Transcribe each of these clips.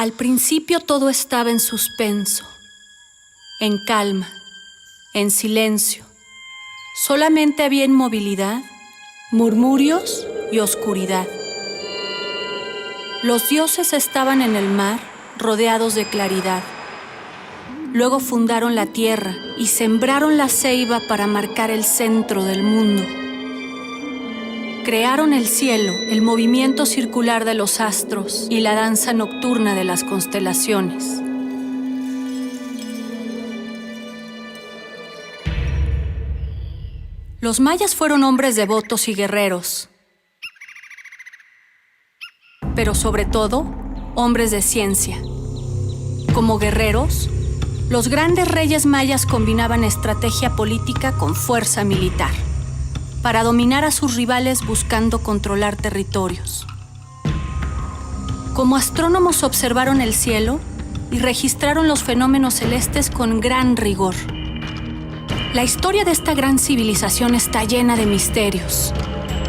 Al principio todo estaba en suspenso, en calma, en silencio. Solamente había inmovilidad, murmurios y oscuridad. Los dioses estaban en el mar, rodeados de claridad. Luego fundaron la tierra y sembraron la ceiba para marcar el centro del mundo. Crearon el cielo, el movimiento circular de los astros y la danza nocturna de las constelaciones. Los mayas fueron hombres devotos y guerreros, pero sobre todo, hombres de ciencia. Como guerreros, los grandes reyes mayas combinaban estrategia política con fuerza militar, para dominar a sus rivales buscando controlar territorios. Como astrónomos observaron el cielo y registraron los fenómenos celestes con gran rigor. La historia de esta gran civilización está llena de misterios,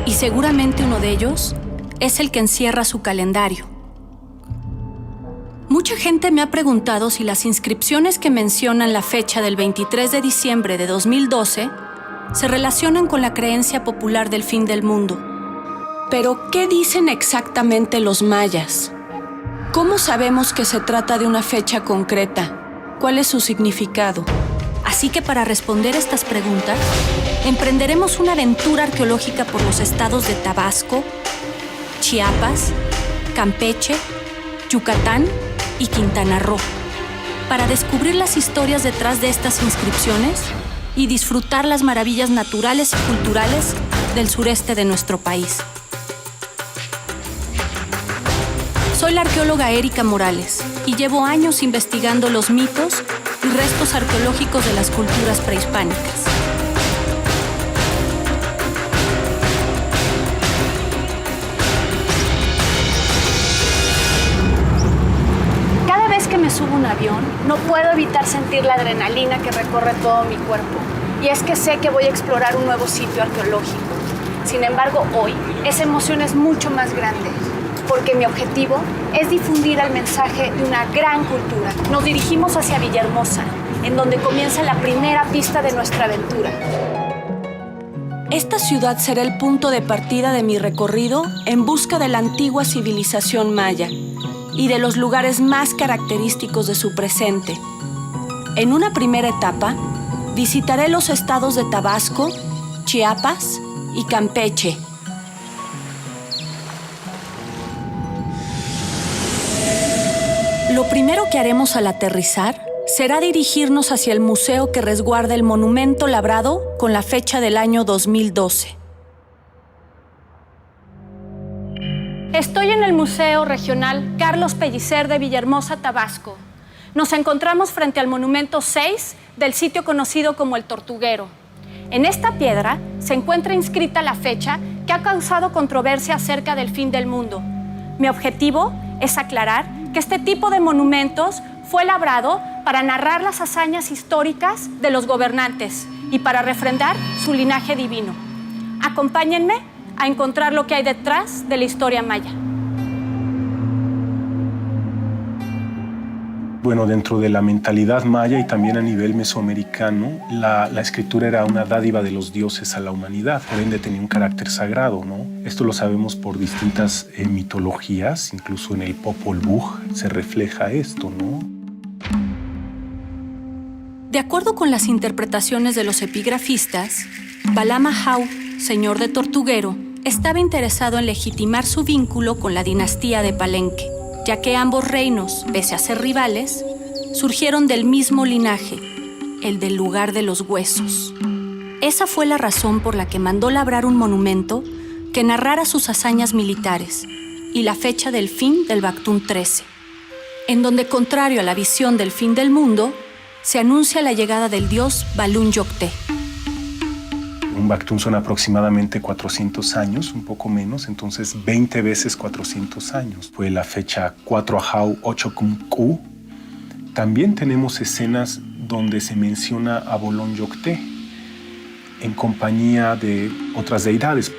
y seguramente uno de ellos es el que encierra su calendario. Mucha gente me ha preguntado si las inscripciones que mencionan la fecha del 23 de diciembre de 2012 se relacionan con la creencia popular del fin del mundo. Pero, ¿qué dicen exactamente los mayas? ¿Cómo sabemos que se trata de una fecha concreta? ¿Cuál es su significado? Así que para responder estas preguntas, emprenderemos una aventura arqueológica por los estados de Tabasco, Chiapas, Campeche, Yucatán y Quintana Roo, para descubrir las historias detrás de estas inscripciones y disfrutar las maravillas naturales y culturales del sureste de nuestro país. Soy la arqueóloga Erika Morales y llevo años investigando los mitos y restos arqueológicos de las culturas prehispánicas. Cada vez que me subo a un avión, no puedo evitar sentir la adrenalina que recorre todo mi cuerpo. Y es que sé que voy a explorar un nuevo sitio arqueológico. Sin embargo, hoy, esa emoción es mucho más grande, porque mi objetivo es difundir el mensaje de una gran cultura. Nos dirigimos hacia Villahermosa, en donde comienza la primera pista de nuestra aventura. Esta ciudad será el punto de partida de mi recorrido en busca de la antigua civilización maya y de los lugares más característicos de su presente. En una primera etapa, visitaré los estados de Tabasco, Chiapas y Campeche. Lo primero que haremos al aterrizar será dirigirnos hacia el museo que resguarda el monumento labrado con la fecha del año 2012. Estoy en el Museo Regional Carlos Pellicer de Villahermosa, Tabasco. Nos encontramos frente al monumento 6 del sitio conocido como el Tortuguero. En esta piedra se encuentra inscrita la fecha que ha causado controversia acerca del fin del mundo. Mi objetivo es aclarar que este tipo de monumentos fue labrado para narrar las hazañas históricas de los gobernantes y para refrendar su linaje divino. Acompáñenme a encontrar lo que hay detrás de la historia maya. Bueno, dentro de la mentalidad maya y también a nivel mesoamericano, la escritura era una dádiva de los dioses a la humanidad, por ende tenía un carácter sagrado, ¿no? Esto lo sabemos por distintas mitologías, incluso en el Popol Vuh se refleja esto, ¿no? De acuerdo con las interpretaciones de los epigrafistas, Balama Jau, señor de Tortuguero, estaba interesado en legitimar su vínculo con la dinastía de Palenque, ya que ambos reinos, pese a ser rivales, surgieron del mismo linaje, el del lugar de los huesos. Esa fue la razón por la que mandó labrar un monumento que narrara sus hazañas militares y la fecha del fin del Bactún 13, en donde, contrario a la visión del fin del mundo, se anuncia la llegada del dios Balún Yocté. Un Bactún son aproximadamente 400 años, un poco menos, entonces 20 veces 400 años. Fue la fecha 4 Ajau 8 Kumku. También tenemos escenas donde se menciona a Bolón Yocté en compañía de otras deidades.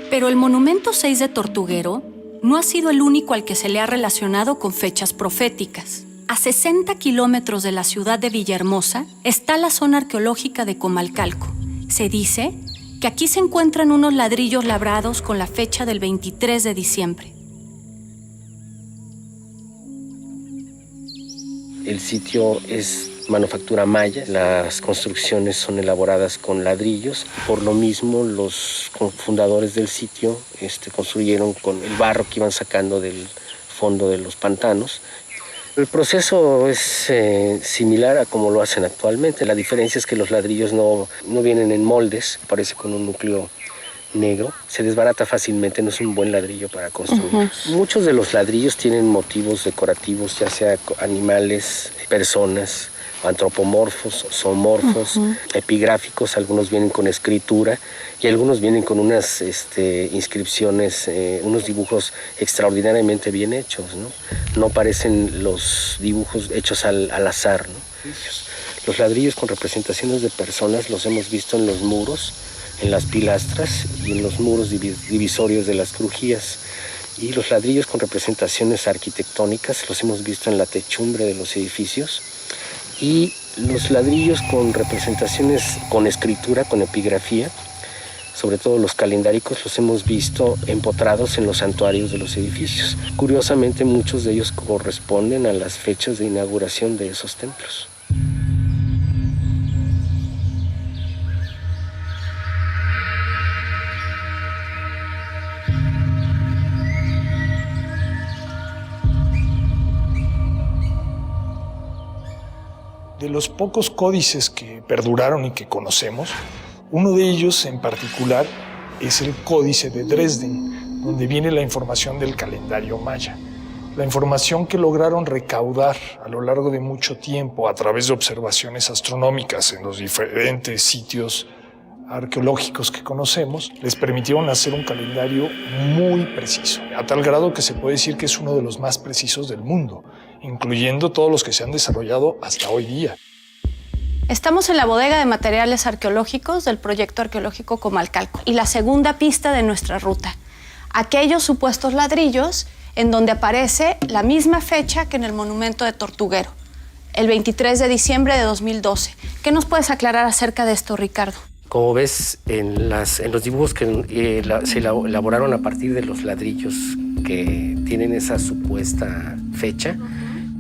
Pero el monumento 6 de Tortuguero no ha sido el único al que se le ha relacionado con fechas proféticas. A 60 kilómetros de la ciudad de Villahermosa está la zona arqueológica de Comalcalco. Se dice que aquí se encuentran unos ladrillos labrados con la fecha del 23 de diciembre. El sitio es manufactura maya, las construcciones son elaboradas con ladrillos, por lo mismo los fundadores del sitio construyeron con el barro que iban sacando del fondo de los pantanos. El proceso es similar a como lo hacen actualmente. La diferencia es que los ladrillos no vienen en moldes, aparece con un núcleo negro, se desbarata fácilmente, no es un buen ladrillo para construir. Muchos de los ladrillos tienen motivos decorativos, ya sea animales, personas, antropomorfos, zoomorfos, epigráficos, algunos vienen con escritura y algunos vienen con unas inscripciones, unos dibujos extraordinariamente bien hechos, no parecen los dibujos hechos al azar, ¿no? Los ladrillos con representaciones de personas los hemos visto en los muros, en las pilastras y en los muros divisorios de las crujías. Y los ladrillos con representaciones arquitectónicas los hemos visto en la techumbre de los edificios. Y los ladrillos con representaciones con escritura, con epigrafía, sobre todo los calendáricos, los hemos visto empotrados en los santuarios de los edificios. Curiosamente, muchos de ellos corresponden a las fechas de inauguración de esos templos. De los pocos códices que perduraron y que conocemos, uno de ellos en particular es el Códice de Dresden, donde viene la información del calendario maya. La información que lograron recaudar a lo largo de mucho tiempo a través de observaciones astronómicas en los diferentes sitios arqueológicos que conocemos, les permitieron hacer un calendario muy preciso, a tal grado que se puede decir que es uno de los más precisos del mundo, incluyendo todos los que se han desarrollado hasta hoy día. Estamos en la bodega de materiales arqueológicos del proyecto arqueológico Comalcalco y la segunda pista de nuestra ruta, aquellos supuestos ladrillos en donde aparece la misma fecha que en el monumento de Tortuguero, el 23 de diciembre de 2012. ¿Qué nos puedes aclarar acerca de esto, Ricardo? Como ves en los dibujos que se elaboraron a partir de los ladrillos que tienen esa supuesta fecha,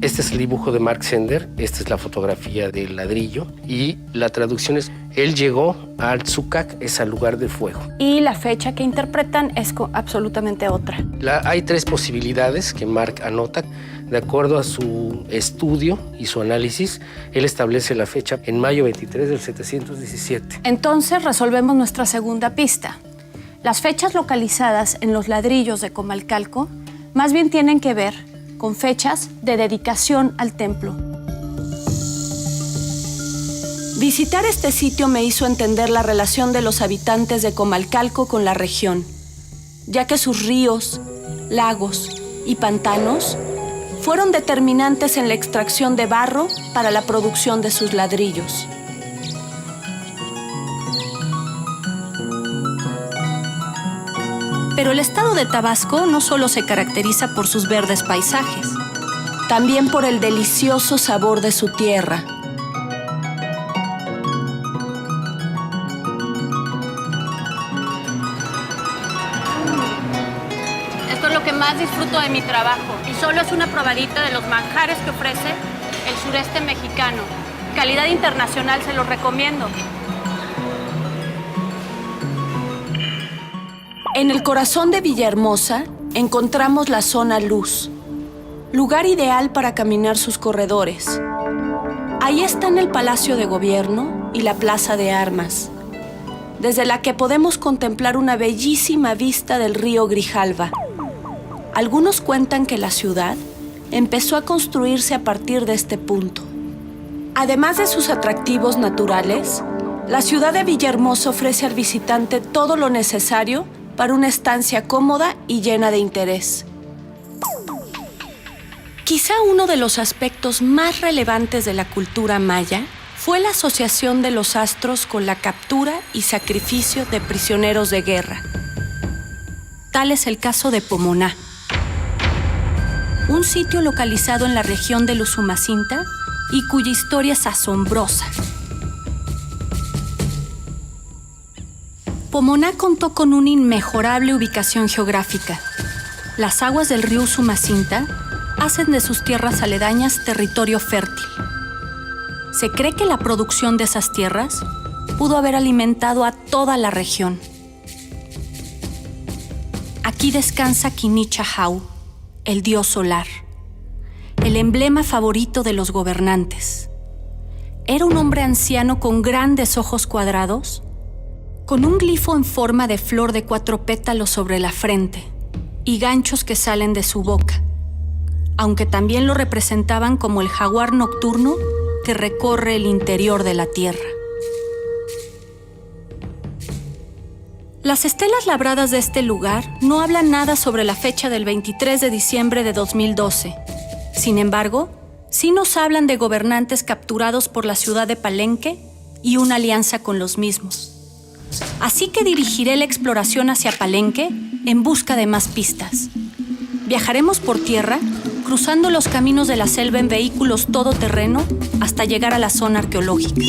este es el dibujo de Mark Sender, esta es la fotografía del ladrillo y la traducción es: él llegó a Altzukak, es al lugar de fuego. Y la fecha que interpretan es absolutamente otra. Hay tres posibilidades que Mark anota. De acuerdo a su estudio y su análisis, él establece la fecha en mayo 23 del 717. Entonces resolvemos nuestra segunda pista. Las fechas localizadas en los ladrillos de Comalcalco más bien tienen que ver con fechas de dedicación al templo. Visitar este sitio me hizo entender la relación de los habitantes de Comalcalco con la región, ya que sus ríos, lagos y pantanos fueron determinantes en la extracción de barro para la producción de sus ladrillos. Pero el estado de Tabasco no solo se caracteriza por sus verdes paisajes, también por el delicioso sabor de su tierra. Esto es lo que más disfruto de mi trabajo y solo es una probadita de los manjares que ofrece el sureste mexicano. Calidad internacional, se los recomiendo. En el corazón de Villahermosa encontramos la zona Luz, lugar ideal para caminar sus corredores. Ahí están el Palacio de Gobierno y la Plaza de Armas, desde la que podemos contemplar una bellísima vista del río Grijalva. Algunos cuentan que la ciudad empezó a construirse a partir de este punto. Además de sus atractivos naturales, la ciudad de Villahermosa ofrece al visitante todo lo necesario para una estancia cómoda y llena de interés. Quizá uno de los aspectos más relevantes de la cultura maya fue la asociación de los astros con la captura y sacrificio de prisioneros de guerra. Tal es el caso de Pomoná, un sitio localizado en la región de Usumacinta y cuya historia es asombrosa. Pomoná contó con una inmejorable ubicación geográfica. Las aguas del río Usumacinta hacen de sus tierras aledañas territorio fértil. Se cree que la producción de esas tierras pudo haber alimentado a toda la región. Aquí descansa Quinichahau, el dios solar, el emblema favorito de los gobernantes. Era un hombre anciano con grandes ojos cuadrados, con un glifo en forma de flor de 4 pétalos sobre la frente y ganchos que salen de su boca, aunque también lo representaban como el jaguar nocturno que recorre el interior de la tierra. Las estelas labradas de este lugar no hablan nada sobre la fecha del 23 de diciembre de 2012. Sin embargo, sí nos hablan de gobernantes capturados por la ciudad de Palenque y una alianza con los mismos. Así que dirigiré la exploración hacia Palenque en busca de más pistas. Viajaremos por tierra, cruzando los caminos de la selva en vehículos todoterreno hasta llegar a la zona arqueológica.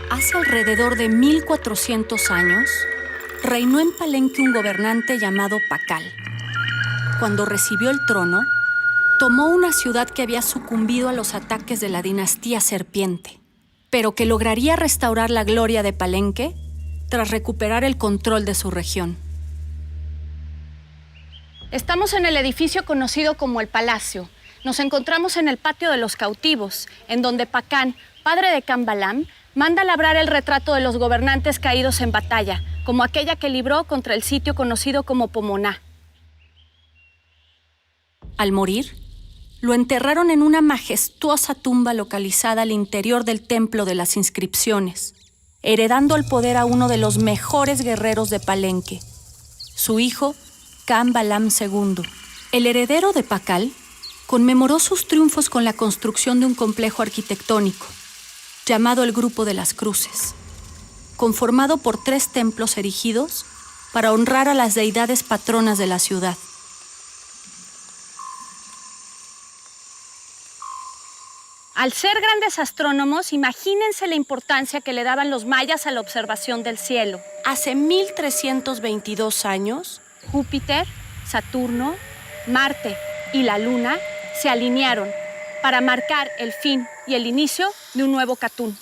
Hace alrededor de 1400 años, reinó en Palenque un gobernante llamado Pacal. Cuando recibió el trono, tomó una ciudad que había sucumbido a los ataques de la dinastía Serpiente, pero que lograría restaurar la gloria de Palenque tras recuperar el control de su región. Estamos en el edificio conocido como el Palacio. Nos encontramos en el patio de los cautivos, en donde Pacán, padre de Cambalam, manda labrar el retrato de los gobernantes caídos en batalla, como aquella que libró contra el sitio conocido como Pomoná. Al morir, lo enterraron en una majestuosa tumba localizada al interior del Templo de las Inscripciones, heredando el poder a uno de los mejores guerreros de Palenque, su hijo Cambalam II. El heredero de Pacal conmemoró sus triunfos con la construcción de un complejo arquitectónico, llamado el Grupo de las Cruces, conformado por 3 templos erigidos para honrar a las deidades patronas de la ciudad. Al ser grandes astrónomos, imagínense la importancia que le daban los mayas a la observación del cielo. Hace 1322 años, Júpiter, Saturno, Marte y la Luna se alinearon para marcar el fin y el inicio de un nuevo Catún.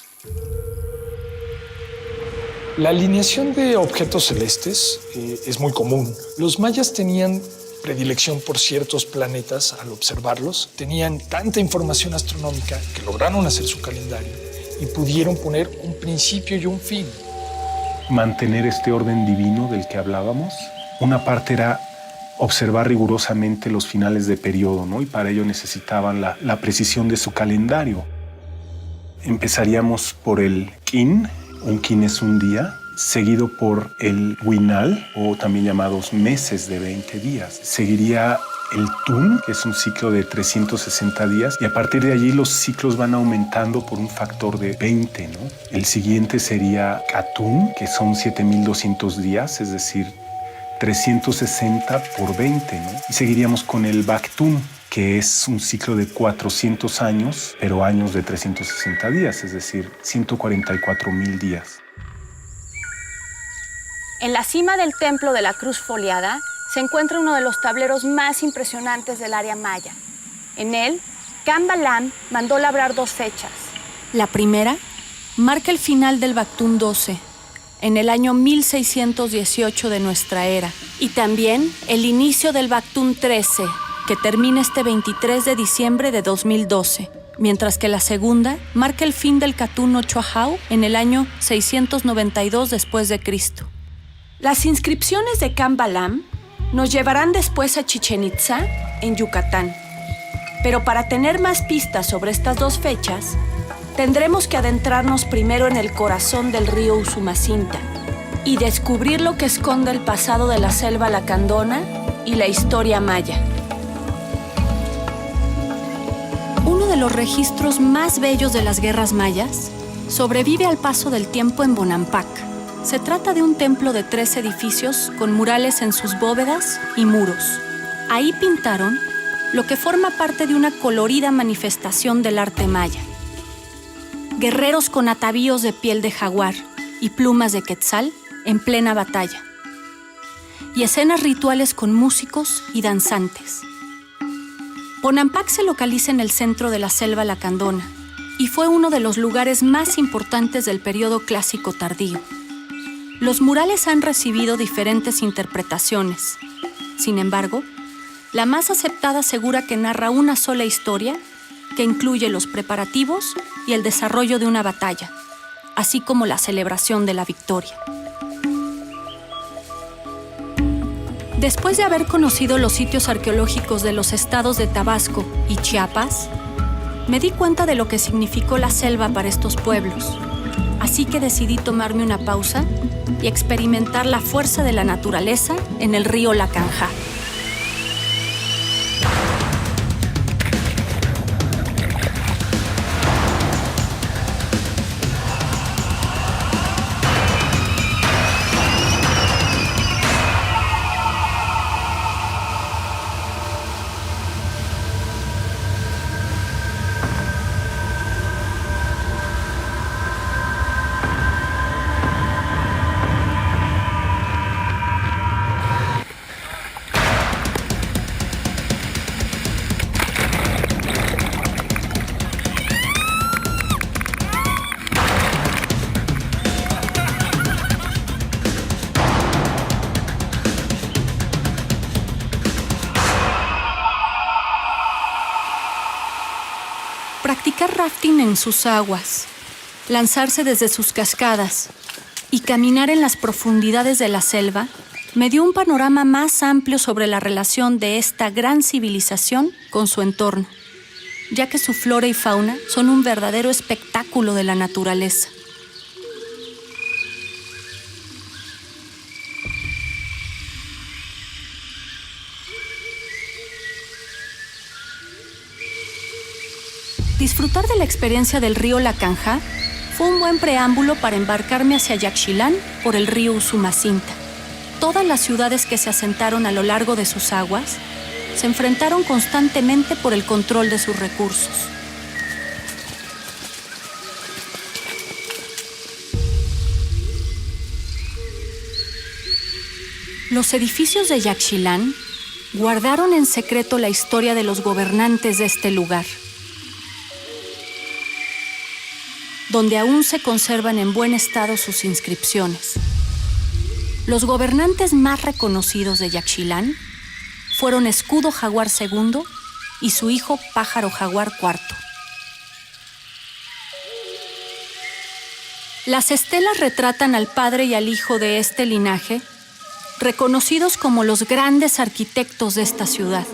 La alineación de objetos celestes es muy común. Los mayas tenían predilección por ciertos planetas al observarlos. Tenían tanta información astronómica que lograron hacer su calendario y pudieron poner un principio y un fin. Mantener este orden divino del que hablábamos. Una parte era observar rigurosamente los finales de periodo, ¿no? Y para ello necesitaban la precisión de su calendario. Empezaríamos por el Kin. Un Kin es un día, seguido por el Winal, o también llamados meses de 20 días. Seguiría el Tun, que es un ciclo de 360 días, y a partir de allí los ciclos van aumentando por un factor de 20, ¿no? El siguiente sería Katun, que son 7200 días, es decir, 360 por 20, ¿no? Y seguiríamos con el Baktun, que es un ciclo de 400 años, pero años de 360 días, es decir, 144,000 días. En la cima del Templo de la Cruz Foliada se encuentra uno de los tableros más impresionantes del área maya. En él, Cambalam mandó labrar 2 fechas. La primera marca el final del Baktún 12, en el año 1618 de nuestra era, y también el inicio del Baktún 13, que termina este 23 de diciembre de 2012, mientras que la segunda marca el fin del Catún Ochoajau en el año 692 después de Cristo. Las inscripciones de Cambalam nos llevarán después a Chichén Itzá, en Yucatán. Pero para tener más pistas sobre estas dos fechas, tendremos que adentrarnos primero en el corazón del río Usumacinta y descubrir lo que esconde el pasado de la selva lacandona y la historia maya. Uno de los registros más bellos de las guerras mayas sobrevive al paso del tiempo en Bonampak. Se trata de un templo de 3 edificios con murales en sus bóvedas y muros. Ahí pintaron lo que forma parte de una colorida manifestación del arte maya. Guerreros con atavíos de piel de jaguar y plumas de quetzal en plena batalla. Y escenas rituales con músicos y danzantes. Bonampak se localiza en el centro de la selva lacandona y fue uno de los lugares más importantes del periodo clásico tardío. Los murales han recibido diferentes interpretaciones. Sin embargo, la más aceptada asegura que narra una sola historia que incluye los preparativos y el desarrollo de una batalla, así como la celebración de la victoria. Después de haber conocido los sitios arqueológicos de los estados de Tabasco y Chiapas, me di cuenta de lo que significó la selva para estos pueblos, así que decidí tomarme una pausa y experimentar la fuerza de la naturaleza en el río Lacanjá. Practicar rafting en sus aguas, lanzarse desde sus cascadas y caminar en las profundidades de la selva me dio un panorama más amplio sobre la relación de esta gran civilización con su entorno, ya que su flora y fauna son un verdadero espectáculo de la naturaleza. Disfrutar de la experiencia del río Lacanjá fue un buen preámbulo para embarcarme hacia Yaxchilán por el río Usumacinta. Todas las ciudades que se asentaron a lo largo de sus aguas se enfrentaron constantemente por el control de sus recursos. Los edificios de Yaxchilán guardaron en secreto la historia de los gobernantes de este lugar, donde aún se conservan en buen estado sus inscripciones. Los gobernantes más reconocidos de Yaxchilán fueron Escudo Jaguar II y su hijo Pájaro Jaguar IV. Las estelas retratan al padre y al hijo de este linaje, reconocidos como los grandes arquitectos de esta ciudad.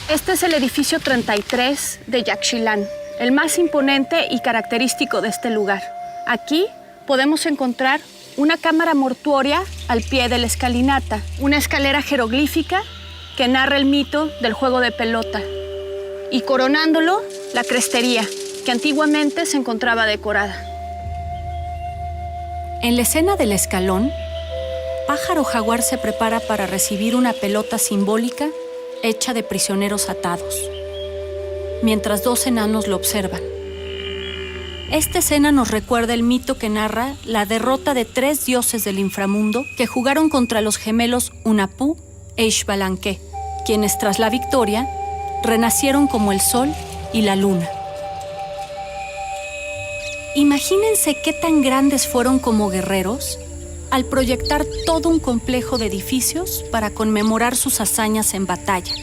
Este es el edificio 33 de Yaxchilán, el más imponente y característico de este lugar. Aquí podemos encontrar una cámara mortuoria al pie de la escalinata, una escalera jeroglífica que narra el mito del juego de pelota y coronándolo, la crestería, que antiguamente se encontraba decorada. En la escena del escalón, Pájaro Jaguar se prepara para recibir una pelota simbólica hecha de prisioneros atados, mientras 2 enanos lo observan. Esta escena nos recuerda el mito que narra la derrota de 3 dioses del inframundo que jugaron contra los gemelos Hunahpu e Xbalanque, quienes tras la victoria renacieron como el sol y la luna. Imagínense qué tan grandes fueron como guerreros al proyectar todo un complejo de edificios para conmemorar sus hazañas en batalla.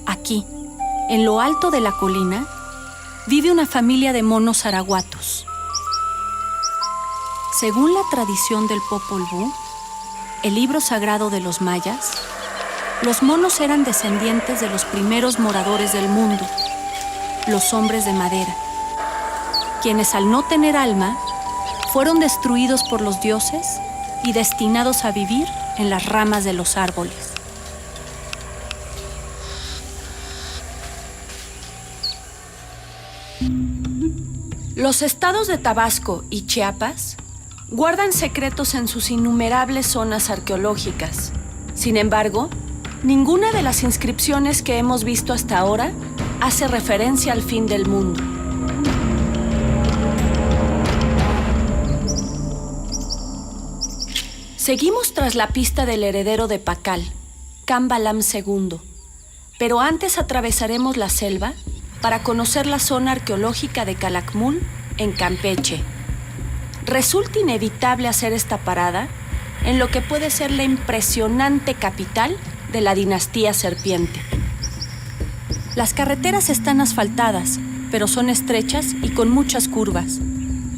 Aquí, en lo alto de la colina, vive una familia de monos araguatos. Según la tradición del Popol Vuh, el libro sagrado de los mayas, los monos eran descendientes de los primeros moradores del mundo, los hombres de madera, quienes al no tener alma, fueron destruidos por los dioses y destinados a vivir en las ramas de los árboles. Los estados de Tabasco y Chiapas guardan secretos en sus innumerables zonas arqueológicas. Sin embargo, ninguna de las inscripciones que hemos visto hasta ahora hace referencia al fin del mundo. Seguimos tras la pista del heredero de Pakal, Kambalam II, pero antes atravesaremos la selva para conocer la zona arqueológica de Calakmul, en Campeche. Resulta inevitable hacer esta parada en lo que puede ser la impresionante capital de la dinastía Serpiente. Las carreteras están asfaltadas, pero son estrechas y con muchas curvas.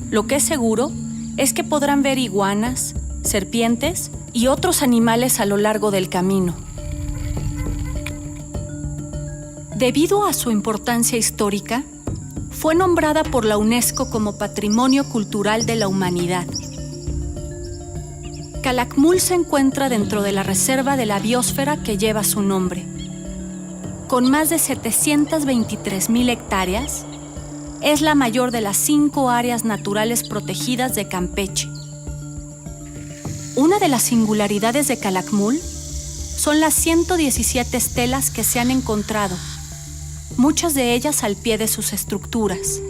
Lo que es seguro es que podrán ver iguanas, serpientes y otros animales a lo largo del camino. Debido a su importancia histórica, fue nombrada por la UNESCO como Patrimonio Cultural de la Humanidad. Calakmul se encuentra dentro de la reserva de la biosfera que lleva su nombre. Con más de 723,000 hectáreas, es la mayor de las 5 áreas naturales protegidas de Campeche. Una de las singularidades de Calakmul son las 117 estelas que se han encontrado, muchas de ellas al pie de sus estructuras.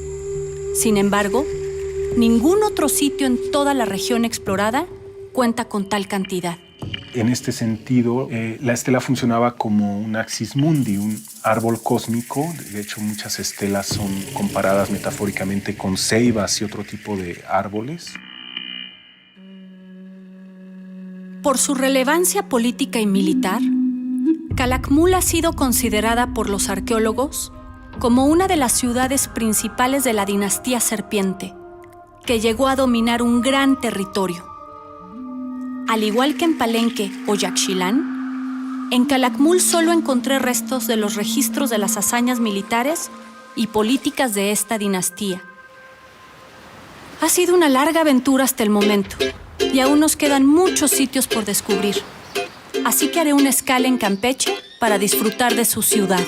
Sin embargo, ningún otro sitio en toda la región explorada cuenta con tal cantidad. En este sentido, la estela funcionaba como un axis mundi, un árbol cósmico. De hecho, muchas estelas son comparadas metafóricamente con ceibas y otro tipo de árboles. Por su relevancia política y militar, Calakmul ha sido considerada por los arqueólogos como una de las ciudades principales de la dinastía Serpiente, que llegó a dominar un gran territorio. Al igual que en Palenque o Yaxchilán, en Calakmul solo encontré restos de los registros de las hazañas militares y políticas de esta dinastía. Ha sido una larga aventura hasta el momento, y aún nos quedan muchos sitios por descubrir. Así que haré una escala en Campeche para disfrutar de su ciudad.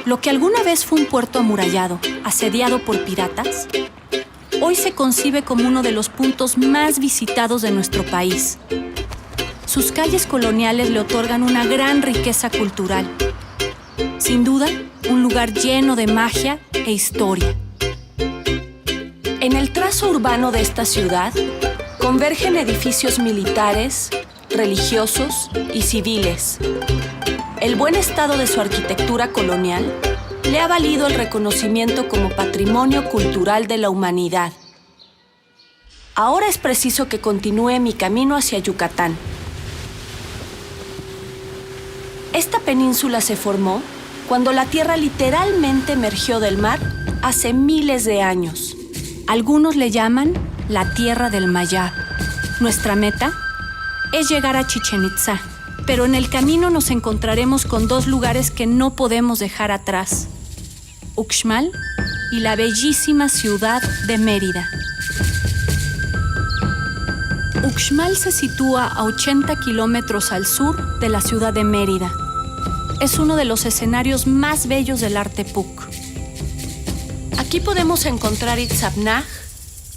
Lo que alguna vez fue un puerto amurallado, asediado por piratas, hoy se concibe como uno de los puntos más visitados de nuestro país. Sus calles coloniales le otorgan una gran riqueza cultural. Sin duda, un lugar lleno de magia e historia. En el trazo urbano de esta ciudad, convergen edificios militares, religiosos y civiles. El buen estado de su arquitectura colonial le ha valido el reconocimiento como Patrimonio Cultural de la Humanidad. Ahora es preciso que continúe mi camino hacia Yucatán. Esta península se formó cuando la tierra literalmente emergió del mar hace miles de años. Algunos le llaman la Tierra del Mayab. Nuestra meta es llegar a Chichén Itzá, pero en el camino nos encontraremos con 2 lugares que no podemos dejar atrás: Uxmal y la bellísima ciudad de Mérida. Uxmal se sitúa a 80 kilómetros al sur de la ciudad de Mérida. Es uno de los escenarios más bellos del arte Puc. Aquí podemos encontrar Itzapnaj,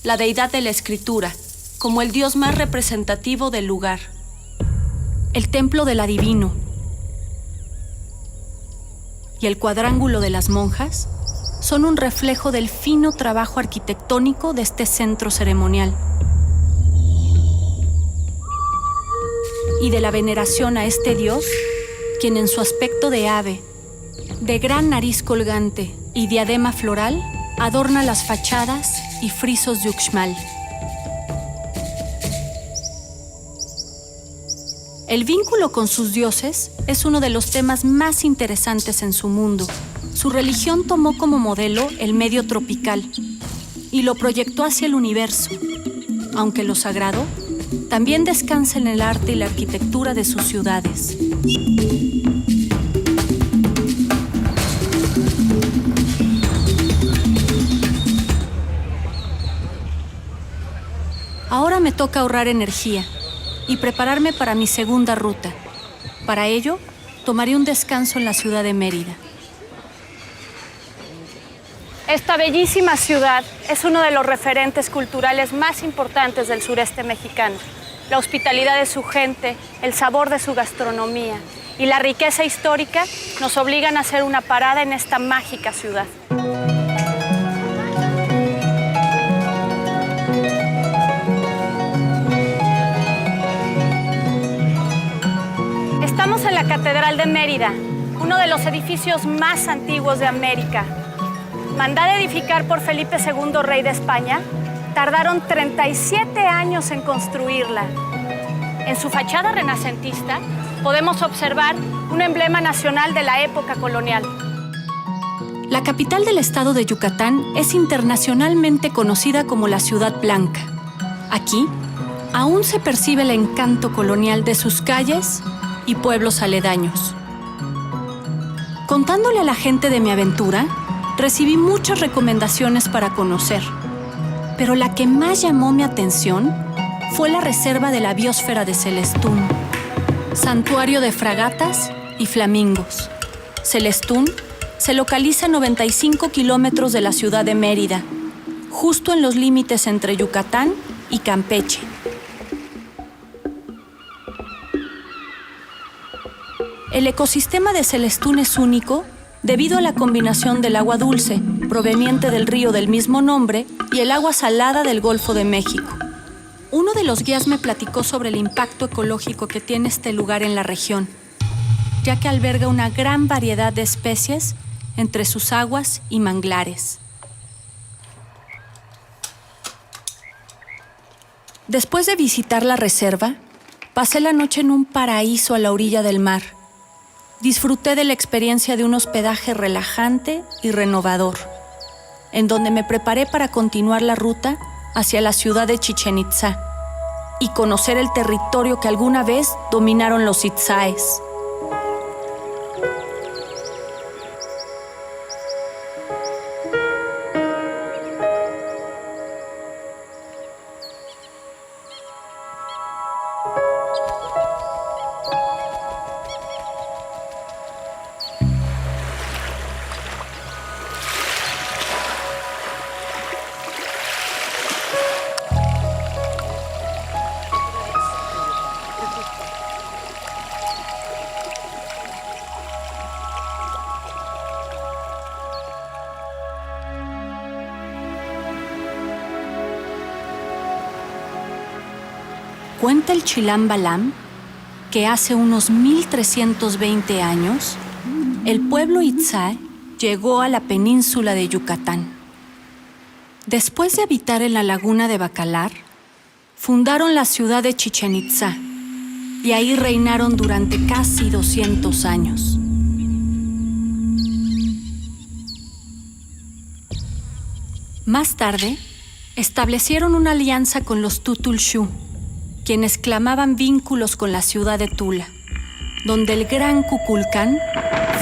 la deidad de la escritura, como el dios más representativo del lugar. El templo del adivino y el cuadrángulo de las monjas son un reflejo del fino trabajo arquitectónico de este centro ceremonial y de la veneración a este dios, quien en su aspecto de ave, de gran nariz colgante y diadema floral, adorna las fachadas y frisos de Uxmal. El vínculo con sus dioses es uno de los temas más interesantes en su mundo. Su religión tomó como modelo el medio tropical y lo proyectó hacia el universo, aunque lo sagrado, también descansa en el arte y la arquitectura de sus ciudades. Ahora me toca ahorrar energía y prepararme para mi segunda ruta. Para ello, tomaré un descanso en la ciudad de Mérida. Esta bellísima ciudad es uno de los referentes culturales más importantes del sureste mexicano. La hospitalidad de su gente, el sabor de su gastronomía y la riqueza histórica nos obligan a hacer una parada en esta mágica ciudad. Estamos en la Catedral de Mérida, uno de los edificios más antiguos de América. Mandada edificar por Felipe II, rey de España, tardaron 37 años en construirla. En su fachada renacentista podemos observar un emblema nacional de la época colonial. La capital del estado de Yucatán es internacionalmente conocida como la Ciudad Blanca. Aquí aún se percibe el encanto colonial de sus calles y pueblos aledaños. Contándole a la gente de mi aventura, recibí muchas recomendaciones para conocer, pero la que más llamó mi atención fue la reserva de la biosfera de Celestún, santuario de fragatas y flamingos. Celestún se localiza a 95 kilómetros de la ciudad de Mérida, justo en los límites entre Yucatán y Campeche. El ecosistema de Celestún es único debido a la combinación del agua dulce, proveniente del río del mismo nombre, y el agua salada del Golfo de México. Uno de los guías me platicó sobre el impacto ecológico que tiene este lugar en la región, ya que alberga una gran variedad de especies entre sus aguas y manglares. Después de visitar la reserva, pasé la noche en un paraíso a la orilla del mar. Disfruté de la experiencia de un hospedaje relajante y renovador, en donde me preparé para continuar la ruta hacia la ciudad de Chichén Itzá y conocer el territorio que alguna vez dominaron los itzáes. Cuenta el Chilam Balam que hace unos 1320 años, el pueblo Itzá llegó a la península de Yucatán. Después de habitar en la laguna de Bacalar, fundaron la ciudad de Chichén Itzá y ahí reinaron durante casi 200 años. Más tarde, establecieron una alianza con los Tutulxú, quienes clamaban vínculos con la ciudad de Tula, donde el gran Kukulcán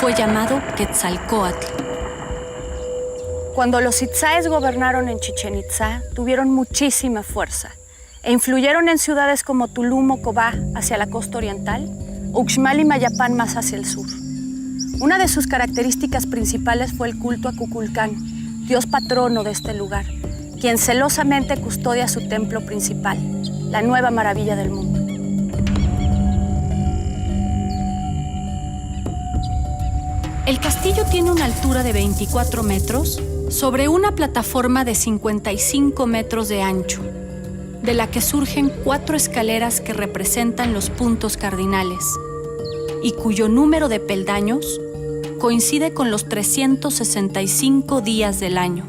fue llamado Quetzalcóatl. Cuando los itzáes gobernaron en Chichén Itzá, tuvieron muchísima fuerza e influyeron en ciudades como Tulum o Cobá hacia la costa oriental, Uxmal y Mayapán más hacia el sur. Una de sus características principales fue el culto a Kukulcán, dios patrono de este lugar, quien celosamente custodia su templo principal, la nueva maravilla del mundo. El castillo tiene una altura de 24 metros sobre una plataforma de 55 metros de ancho, de la que surgen 4 escaleras que representan los puntos cardinales y cuyo número de peldaños coincide con los 365 días del año.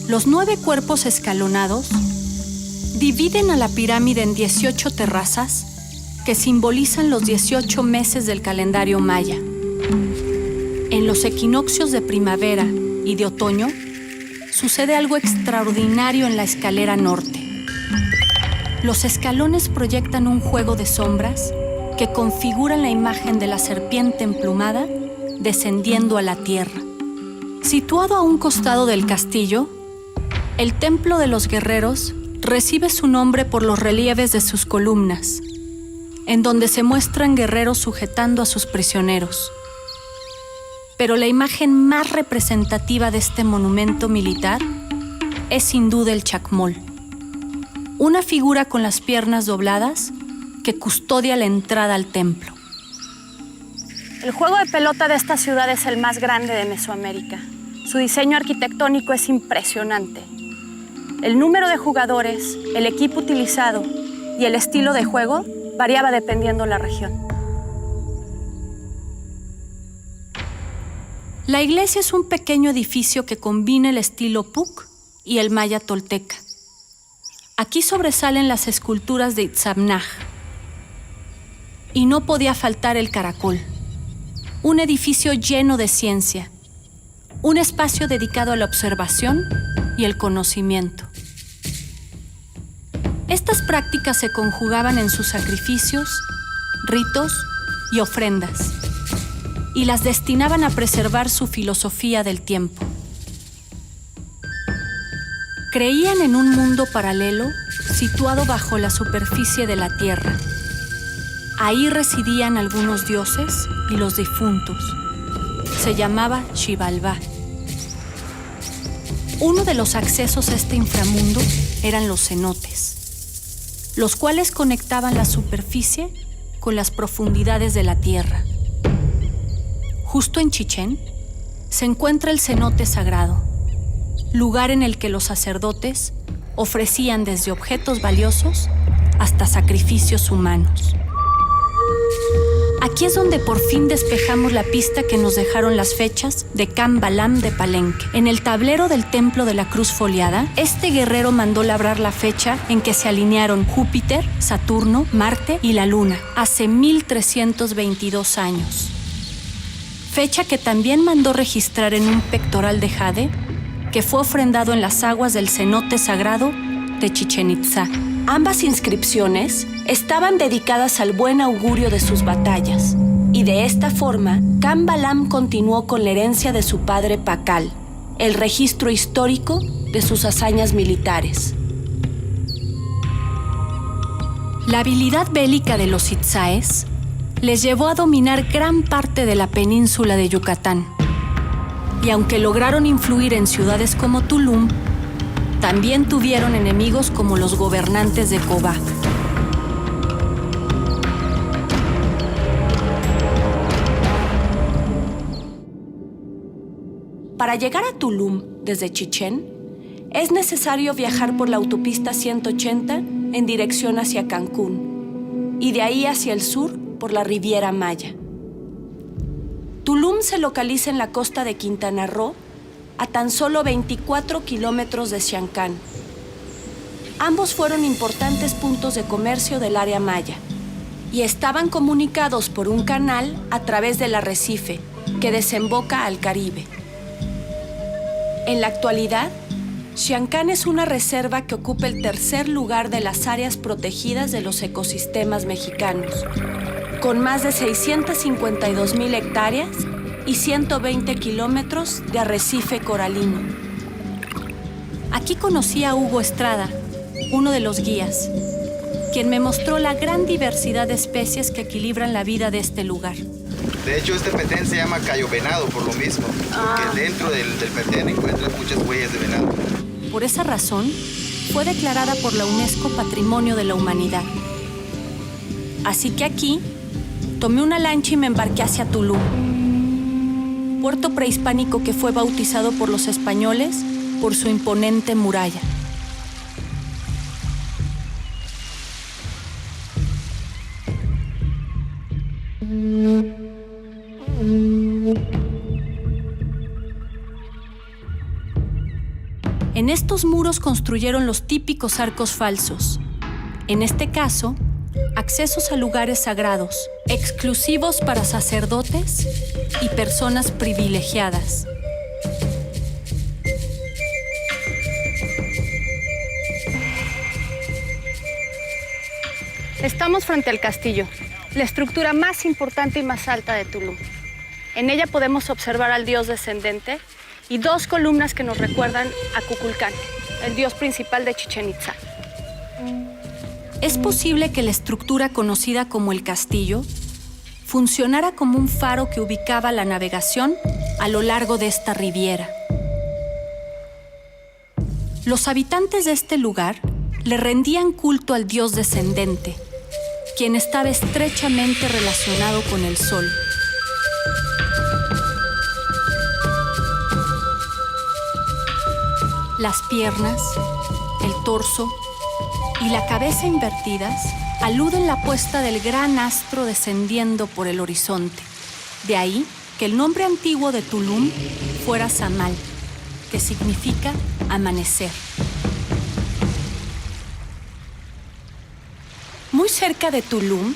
Los 9 cuerpos escalonados dividen a la pirámide en 18 terrazas que simbolizan los 18 meses del calendario maya. En los equinoccios de primavera y de otoño, sucede algo extraordinario en la escalera norte. Los escalones proyectan un juego de sombras que configuran la imagen de la serpiente emplumada descendiendo a la tierra. Situado a un costado del castillo, el Templo de los Guerreros recibe su nombre por los relieves de sus columnas, en donde se muestran guerreros sujetando a sus prisioneros. Pero la imagen más representativa de este monumento militar es sin duda el chacmol, una figura con las piernas dobladas que custodia la entrada al templo. El juego de pelota de esta ciudad es el más grande de Mesoamérica. Su diseño arquitectónico es impresionante. El número de jugadores, el equipo utilizado y el estilo de juego variaba dependiendo la región. La iglesia es un pequeño edificio que combina el estilo Puc y el maya tolteca. Aquí sobresalen las esculturas de Itzamnaj. Y no podía faltar el caracol, un edificio lleno de ciencia, un espacio dedicado a la observación y el conocimiento. Estas prácticas se conjugaban en sus sacrificios, ritos y ofrendas, y las destinaban a preservar su filosofía del tiempo. Creían en un mundo paralelo situado bajo la superficie de la tierra. Ahí residían algunos dioses y los difuntos. Se llamaba Xibalbá. Uno de los accesos a este inframundo eran los cenotes, los cuales conectaban la superficie con las profundidades de la tierra. Justo en Chichén se encuentra el cenote sagrado, lugar en el que los sacerdotes ofrecían desde objetos valiosos hasta sacrificios humanos. Aquí es donde por fin despejamos la pista que nos dejaron las fechas de Cambalam de Palenque. En el tablero del Templo de la Cruz Foliada, este guerrero mandó labrar la fecha en que se alinearon Júpiter, Saturno, Marte y la Luna, hace 1322 años. Fecha que también mandó registrar en un pectoral de jade que fue ofrendado en las aguas del cenote sagrado de Chichén Itzá. Ambas inscripciones estaban dedicadas al buen augurio de sus batallas, y de esta forma, Cambalam continuó con la herencia de su padre Pacal, el registro histórico de sus hazañas militares. La habilidad bélica de los itzáes les llevó a dominar gran parte de la península de Yucatán, y aunque lograron influir en ciudades como Tulum, también tuvieron enemigos como los gobernantes de Cobá. Para llegar a Tulum desde Chichén, es necesario viajar por la autopista 180 en dirección hacia Cancún y de ahí hacia el sur por la Riviera Maya. Tulum se localiza en la costa de Quintana Roo, a tan solo 24 kilómetros de Xiancán. Ambos fueron importantes puntos de comercio del área maya y estaban comunicados por un canal a través del arrecife que desemboca al Caribe. En la actualidad, Xiancán es una reserva que ocupa el tercer lugar de las áreas protegidas de los ecosistemas mexicanos, con más de 652,000 hectáreas y 120 kilómetros de arrecife coralino. Aquí conocí a Hugo Estrada, uno de los guías, quien me mostró la gran diversidad de especies que equilibran la vida de este lugar. De hecho, este petén se llama Cayo Venado por lo mismo, porque dentro del petén encuentras muchas huellas de venado. Por esa razón, fue declarada por la UNESCO Patrimonio de la Humanidad. Así que aquí, tomé una lancha y me embarqué hacia Tulum, puerto prehispánico que fue bautizado por los españoles por su imponente muralla. En estos muros construyeron los típicos arcos falsos. En este caso, accesos a lugares sagrados, exclusivos para sacerdotes y personas privilegiadas. Estamos frente al castillo, la estructura más importante y más alta de Tulum. En ella podemos observar al dios descendente y dos columnas que nos recuerdan a Kukulcán, el dios principal de Chichén Itzá. Es posible que la estructura conocida como el castillo funcionara como un faro que ubicaba la navegación a lo largo de esta riviera. Los habitantes de este lugar le rendían culto al dios descendente, quien estaba estrechamente relacionado con el sol. Las piernas, el torso y la cabeza invertidas aluden la puesta del gran astro descendiendo por el horizonte. De ahí que el nombre antiguo de Tulum fuera Samal, que significa amanecer. Muy cerca de Tulum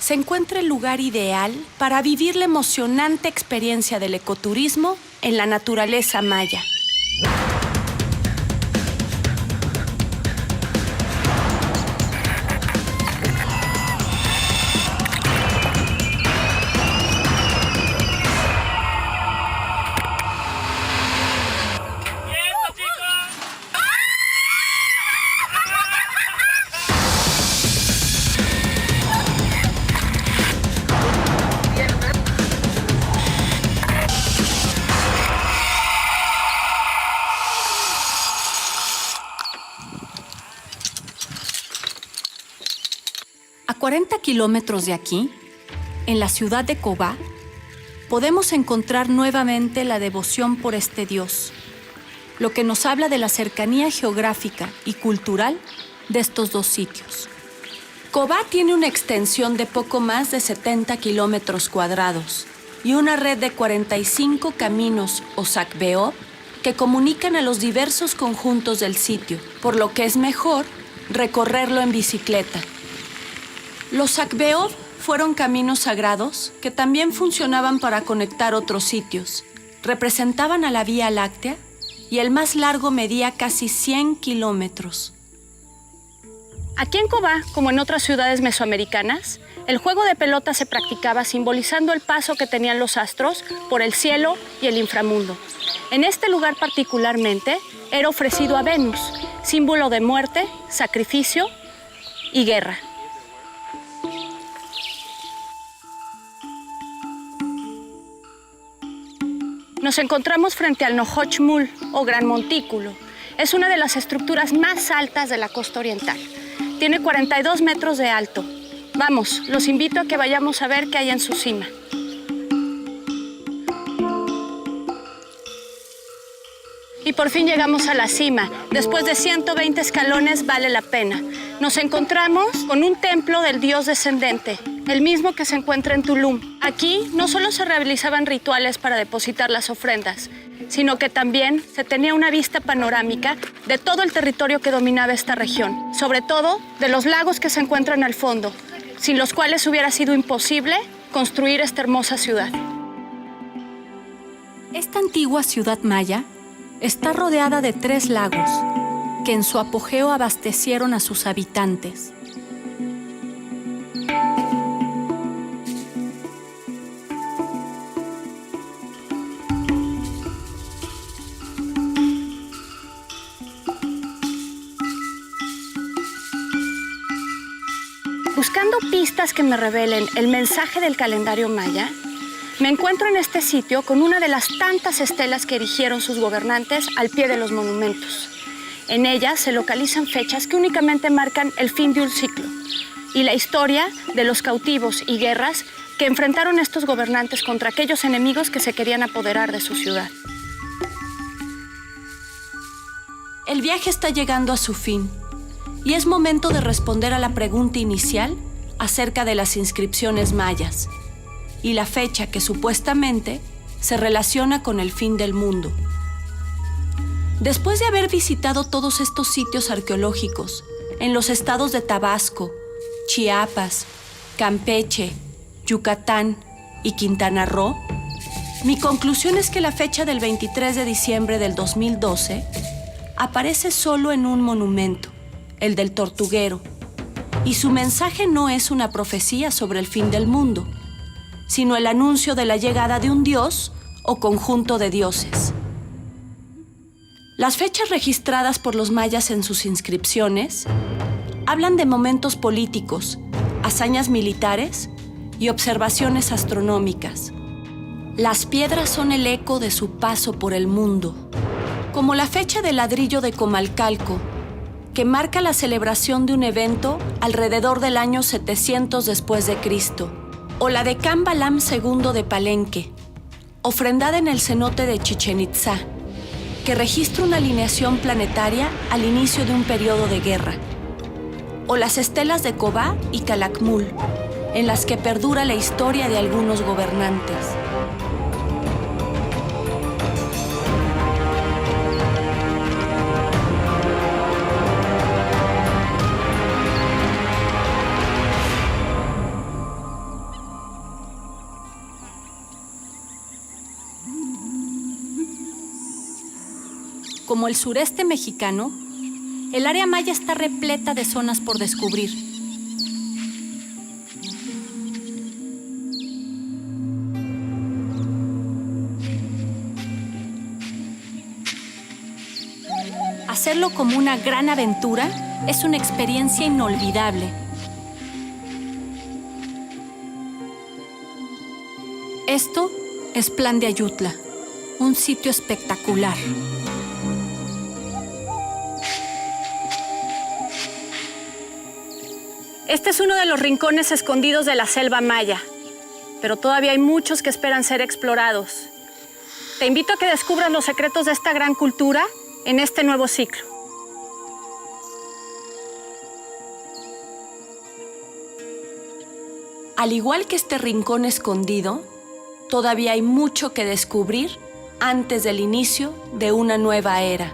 se encuentra el lugar ideal para vivir la emocionante experiencia del ecoturismo en la naturaleza maya. A 40 kilómetros de aquí, en la ciudad de Cobá, podemos encontrar nuevamente la devoción por este dios, lo que nos habla de la cercanía geográfica y cultural de estos dos sitios. Cobá tiene una extensión de poco más de 70 kilómetros cuadrados y una red de 45 caminos o sakbeob que comunican a los diversos conjuntos del sitio, por lo que es mejor recorrerlo en bicicleta. Los sakbeob fueron caminos sagrados que también funcionaban para conectar otros sitios. Representaban a la Vía Láctea y el más largo medía casi 100 kilómetros. Aquí en Cobá, como en otras ciudades mesoamericanas, el juego de pelota se practicaba simbolizando el paso que tenían los astros por el cielo y el inframundo. En este lugar particularmente era ofrecido a Venus, símbolo de muerte, sacrificio y guerra. Nos encontramos frente al Nohoch-Mul, o Gran Montículo. Es una de las estructuras más altas de la costa oriental. Tiene 42 metros de alto. Vamos, los invito a que vayamos a ver qué hay en su cima. Y por fin llegamos a la cima. Después de 120 escalones vale la pena. Nos encontramos con un templo del dios descendente, el mismo que se encuentra en Tulum. Aquí no solo se realizaban rituales para depositar las ofrendas, sino que también se tenía una vista panorámica de todo el territorio que dominaba esta región, sobre todo de los lagos que se encuentran al fondo, sin los cuales hubiera sido imposible construir esta hermosa ciudad. Esta antigua ciudad maya está rodeada de 3 lagos que en su apogeo abastecieron a sus habitantes. Buscando pistas que me revelen el mensaje del calendario maya, me encuentro en este sitio con una de las tantas estelas que erigieron sus gobernantes al pie de los monumentos. En ellas se localizan fechas que únicamente marcan el fin de un ciclo y la historia de los cautivos y guerras que enfrentaron estos gobernantes contra aquellos enemigos que se querían apoderar de su ciudad. El viaje está llegando a su fin y es momento de responder a la pregunta inicial acerca de las inscripciones mayas y la fecha que supuestamente se relaciona con el fin del mundo. Después de haber visitado todos estos sitios arqueológicos en los estados de Tabasco, Chiapas, Campeche, Yucatán y Quintana Roo, mi conclusión es que la fecha del 23 de diciembre del 2012 aparece solo en un monumento, el del Tortuguero, Y su mensaje no es una profecía sobre el fin del mundo, sino el anuncio de la llegada de un dios o conjunto de dioses. Las fechas registradas por los mayas en sus inscripciones hablan de momentos políticos, hazañas militares y observaciones astronómicas. Las piedras son el eco de su paso por el mundo, como la fecha del ladrillo de Comalcalco, que marca la celebración de un evento alrededor del año 700 después de Cristo, o la de Cambalam II de Palenque, ofrendada en el cenote de Chichén Itzá, que registra una alineación planetaria al inicio de un periodo de guerra, o las estelas de Cobá y Calakmul, en las que perdura la historia de algunos gobernantes. Como el sureste mexicano, el área maya está repleta de zonas por descubrir. Hacerlo como una gran aventura es una experiencia inolvidable. Esto es Plan de Ayutla, un sitio espectacular. Este es uno de los rincones escondidos de la selva maya, pero todavía hay muchos que esperan ser explorados. Te invito a que descubras los secretos de esta gran cultura en este nuevo ciclo. Al igual que este rincón escondido, todavía hay mucho que descubrir antes del inicio de una nueva era.